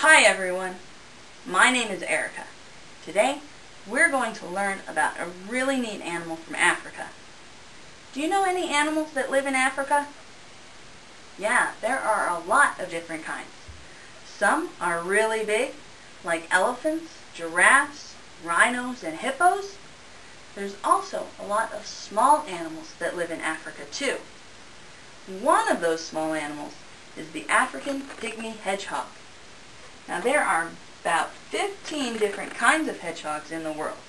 Hi everyone, my name is Erica. Today we're going to learn about a really neat animal from Africa. Do you know any animals that live in Africa? Yeah, there are a lot of different kinds. Some are really big, like elephants, giraffes, rhinos, and hippos. There's also a lot of small animals that live in Africa too. One of those small animals is the African pygmy hedgehog. Now there are about 15 different kinds of hedgehogs in the world.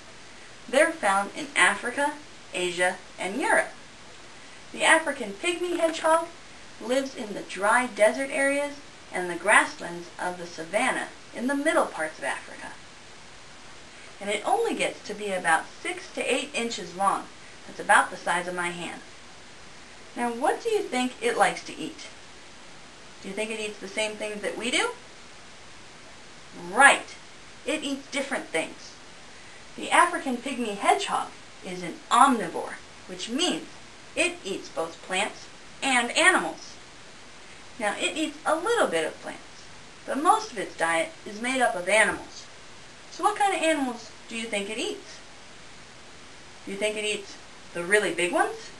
They're found in Africa, Asia, and Europe. The African pygmy hedgehog lives in the dry desert areas and the grasslands of the savanna in the middle parts of Africa. And it only gets to be about 6 to 8 inches long. That's about the size of my hand. Now what do you think it likes to eat? Do you think it eats the same things that we do? Right. It eats different things. The African pygmy hedgehog is an omnivore, which means it eats both plants and animals. Now it eats a little bit of plants, but most of its diet is made up of animals. So what kind of animals do you think it eats? Do you think it eats the really big ones?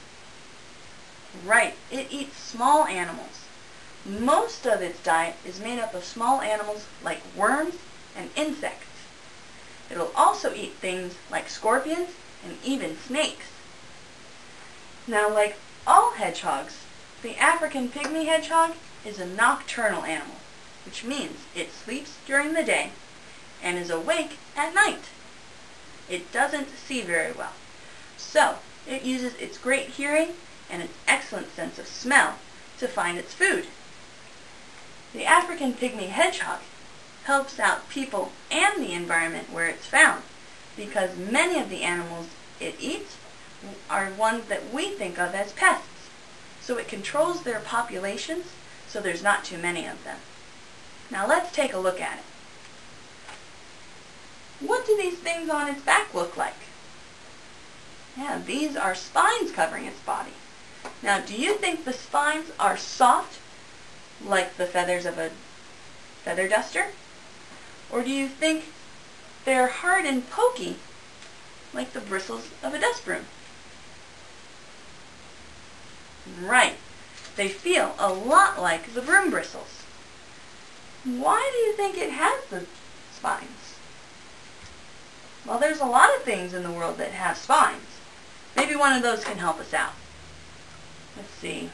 Right, it eats small animals. Most of its diet is made up of small animals like worms and insects. It'll also eat things like scorpions and even snakes. Now, like all hedgehogs, the African pygmy hedgehog is a nocturnal animal, which means it sleeps during the day and is awake at night. It doesn't see very well, so it uses its great hearing and its excellent sense of smell to find its food. The African pygmy hedgehog helps out people and the environment where it's found, because many of the animals it eats are ones that we think of as pests. So it controls their populations so there's not too many of them. Now let's take a look at it. What do these things on its back look like? Yeah, these are spines covering its body. Now, do you think the spines are soft, like the feathers of a feather duster? Or do you think they're hard and pokey, like the bristles of a dust broom? Right. They feel a lot like the broom bristles. Why do you think it has the spines? Well, there's a lot of things in the world that have spines. Maybe one of those can help us out. Let's see.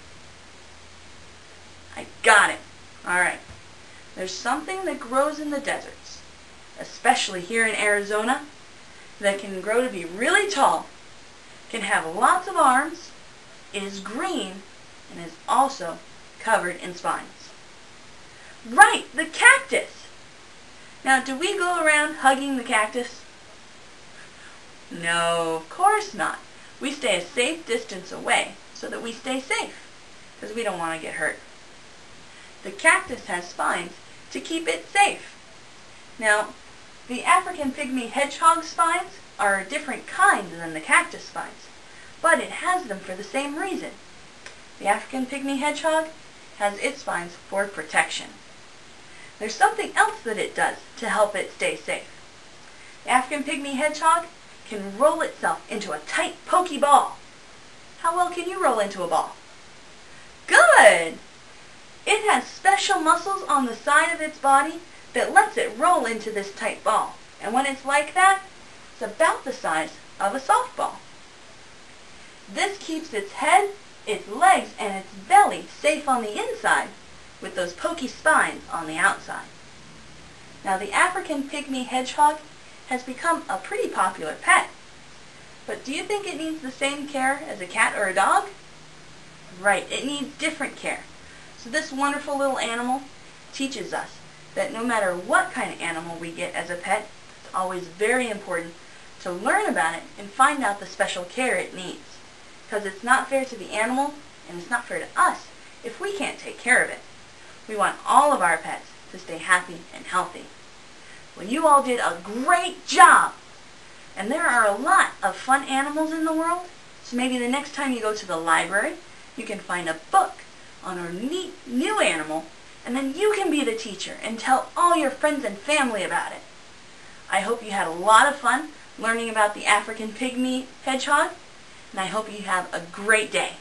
I got it. Alright. There's something that grows in the deserts, especially here in Arizona, that can grow to be really tall, can have lots of arms, is green, and is also covered in spines. Right, the cactus! Now, do we go around hugging the cactus? No, of course not. We stay a safe distance away so that we stay safe, because we don't want to get hurt. The cactus has spines to keep it safe. Now, the African pygmy hedgehog spines are a different kind than the cactus spines, but it has them for the same reason. The African pygmy hedgehog has its spines for protection. There's something else that it does to help it stay safe. The African pygmy hedgehog can roll itself into a tight, pokey ball. How well can you roll into a ball? Good! It has special muscles on the side of its body that lets it roll into this tight ball. And when it's like that, it's about the size of a softball. This keeps its head, its legs, and its belly safe on the inside with those pokey spines on the outside. Now, the African pygmy hedgehog has become a pretty popular pet. But do you think it needs the same care as a cat or a dog? Right, it needs different care. So this wonderful little animal teaches us that no matter what kind of animal we get as a pet, it's always very important to learn about it and find out the special care it needs. Because it's not fair to the animal, and it's not fair to us if we can't take care of it. We want all of our pets to stay happy and healthy. Well, you all did a great job! And there are a lot of fun animals in the world, so maybe the next time you go to the library, you can find a book on a neat new animal and then you can be the teacher and tell all your friends and family about it. I hope you had a lot of fun learning about the African pygmy hedgehog, and I hope you have a great day.